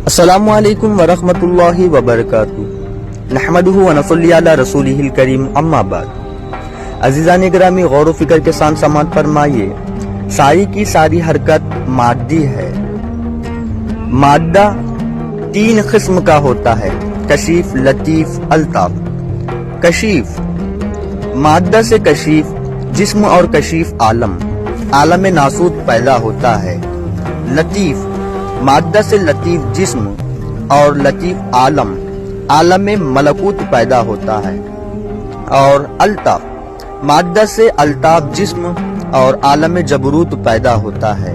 السلام علیکم ورحمۃ اللہ وبرکاتہ۔ نحمدہ ونصلی علی رسولہ الکریم، اما بعد۔ عزیزان گرامی، غور و فکر کے ساتھ سماعت فرمائیے۔ ساری کی ساری حرکت مادی ہے۔ مادہ تین قسم کا ہوتا ہے: کشیف، لطیف، الطاف۔ کشیف مادہ سے کشیف جسم اور کشیف عالم ناسوت پیدا ہوتا ہے۔ لطیف مادہ سے لطیف جسم اور لطیف عالم ملکوت پیدا ہوتا ہے۔ اور الطاف مادہ سے الطاف جسم اور عالم جبروت پیدا ہوتا ہے۔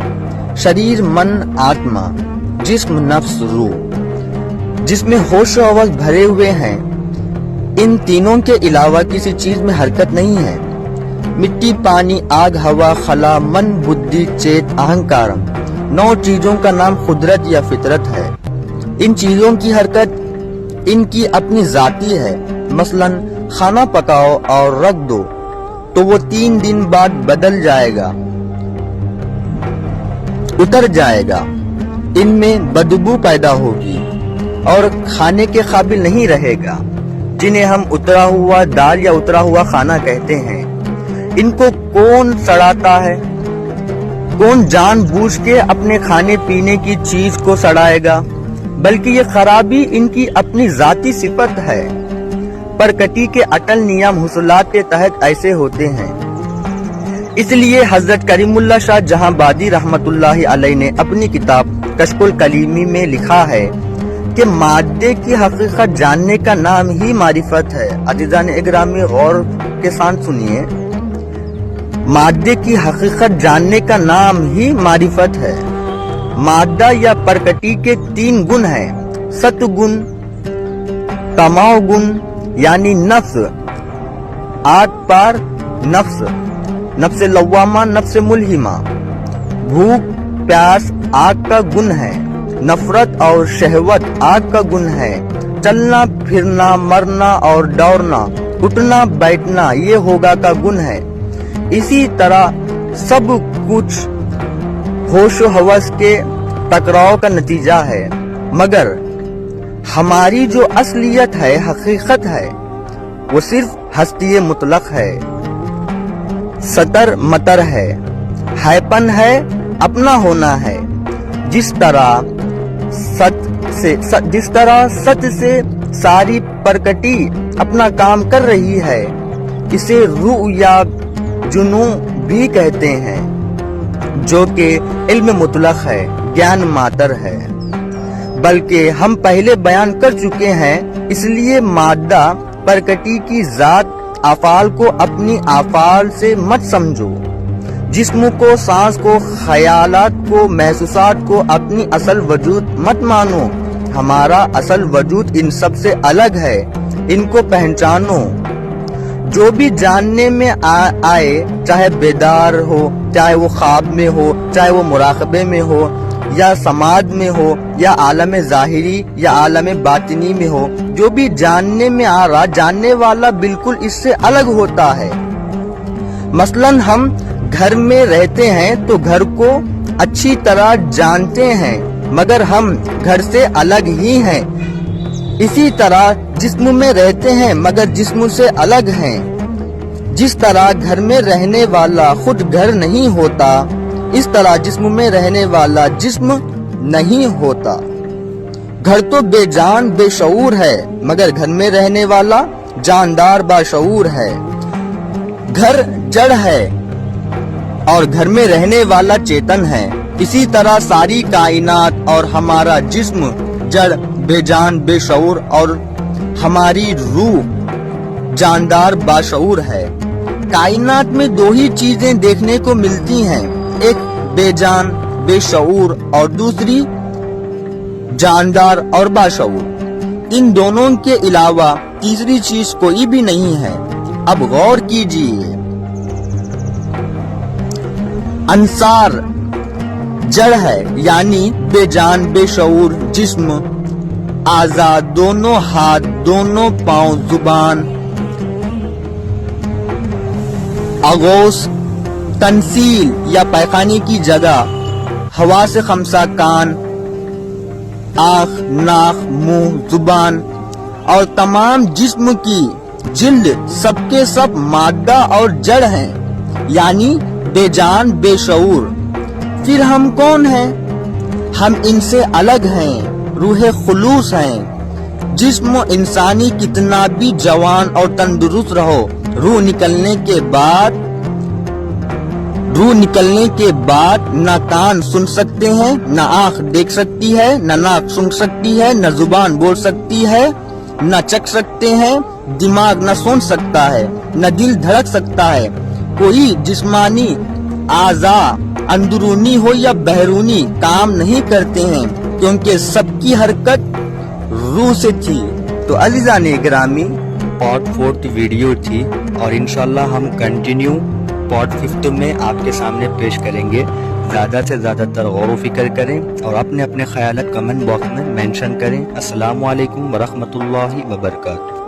شریر، من، آتما، جسم، نفس، روح، جس میں ہوش و حواس بھرے ہوئے ہیں، ان تینوں کے علاوہ کسی چیز میں حرکت نہیں ہے۔ مٹی، پانی، آگ، ہوا، خلا، من، بدھی، چیت، اہنکارم، 9 چیزوں کا نام قدرت یا فطرت ہے۔ ان چیزوں کی حرکت ان کی اپنی ذاتی ہے۔ مثلا کھانا پکاؤ اور رکھ دو تو وہ 3 دن بعد بدل جائے گا، اتر جائے گا، ان میں بدبو پیدا ہوگی اور کھانے کے قابل نہیں رہے گا، جنہیں ہم اترا ہوا دال یا اترا ہوا کھانا کہتے ہیں۔ ان کو کون سڑاتا ہے؟ کون جان بوجھ کے اپنے کھانے پینے کی چیز کو سڑائے گا؟ بلکہ یہ خرابی ان کی اپنی ذاتی صفت ہے۔ پرکٹی کے اٹل نیم حصولات کے تحت ایسے ہوتے ہیں۔ اس لیے حضرت کریم اللہ شاہ جہاں بادی رحمت اللہ علیہ نے اپنی کتاب کشف الکلیمی میں لکھا ہے کہ مادے کی حقیقت جاننے کا نام ہی معرفت ہے۔ عزیزان اگرامی، غور کے ساتھ سنیے۔ مادے کی حقیقت جاننے کا نام ہی معرفت ہے۔ مادہ یا پرکٹی کے 3 گن ہیں: ست گن، تماؤ گن یعنی نفس، آگ پار نفس، نفس لوامہ، نفس ملہمہ۔ بھوک، پیاس آگ کا گن ہے۔ نفرت اور شہوت آگ کا گن ہے۔ چلنا پھرنا، مرنا اور دوڑنا، اٹھنا بیٹھنا یہ ہوگا کا گن ہے۔ اسی طرح سب کچھ ہوش و حواس کے ٹکراؤ کا نتیجہ ہے، مگر ہماری جو اصلیت ہے، حقیقت ہے، وہ صرف ہستی مطلق ہے، ستر متر ہے، ہیپن ہے، اپنا ہونا ہے۔ جس طرح ست سے ساری پرکٹی اپنا کام کر رہی ہے، اسے روح یا جنوں بھی کہتے ہیں، جو کہ علم مطلق ہے، گیان ماتر ہے۔ بلکہ ہم پہلے بیان کر چکے ہیں، اس لیے مادہ پرکٹی کی ذات افعال کو اپنی افعال سے مت سمجھو۔ جسم کو، سانس کو، خیالات کو، محسوسات کو اپنی اصل وجود مت مانو۔ ہمارا اصل وجود ان سب سے الگ ہے، ان کو پہچانو۔ جو بھی جاننے میں آئے، چاہے بیدار ہو، چاہے وہ خواب میں ہو، چاہے وہ مراقبے میں ہو، یا سماعت میں ہو، یا عالم ظاہری یا عالم باطنی میں ہو، جو بھی جاننے میں آ رہا، جاننے والا بالکل اس سے الگ ہوتا ہے۔ مثلا ہم گھر میں رہتے ہیں تو گھر کو اچھی طرح جانتے ہیں، مگر ہم گھر سے الگ ہی ہیں۔ اسی طرح جسم میں رہتے ہیں مگر جسم سے الگ ہیں۔ جس طرح گھر میں رہنے والا خود گھر نہیں ہوتا، اس طرح جسم میں رہنے والا جسم نہیں ہوتا۔ گھر تو بے جان بے شعور ہے، مگر گھر میں رہنے والا جاندار باشعور ہے۔ گھر جڑ ہے اور گھر میں رہنے والا چیتن ہے۔ اسی طرح ساری کائنات اور ہمارا جسم جڑ، بے جان بے شعور، اور ہماری روح جاندار باشعور ہے۔ کائنات میں 2 ہی چیزیں دیکھنے کو ملتی ہیں، ایک بے جان بے شعور اور دوسری جاندار اور باشعور۔ ان دونوں کے علاوہ تیسری چیز کوئی بھی نہیں ہے۔ اب غور کیجیے۔ انصار جڑ ہے، یعنی بے جان بے شعور جسم، آزاد دونوں ہاتھ، دونوں پاؤں، زبان، اغوث تنسیل یا پیخانے کی جگہ، حواس خمسہ کان، آنکھ، ناک، منہ، زبان اور تمام جسم کی جلد سب کے سب مادہ اور جڑ ہیں، یعنی بے جان بے شعور۔ پھر ہم کون ہیں؟ ہم ان سے الگ ہیں، روح خلوص ہیں۔ جسم انسانی کتنا بھی جوان اور تندرست رہو، روح نکلنے کے بعد نہ کان سن سکتے ہیں، نہ آنکھ دیکھ سکتی ہے، نہ ناک سن سکتی ہے، نہ زبان بول سکتی ہے، نہ چکھ سکتے ہیں، دماغ نہ سوچ سکتا ہے، نہ دل دھڑک سکتا ہے۔ کوئی جسمانی اعضاء اندرونی ہو یا بیرونی کام نہیں کرتے ہیں، کیونکہ سب کی حرکت روح سے تھی۔ تو عزیزان گرامی، پارٹ 4 ویڈیو تھی اور انشاءاللہ ہم کنٹینیو پارٹ 5 میں آپ کے سامنے پیش کریں گے۔ زیادہ سے زیادہ تر غور و فکر کریں اور اپنے خیالات کمنٹ باکس میں مینشن کریں۔ السلام علیکم ورحمۃ اللہ وبرکاتہ۔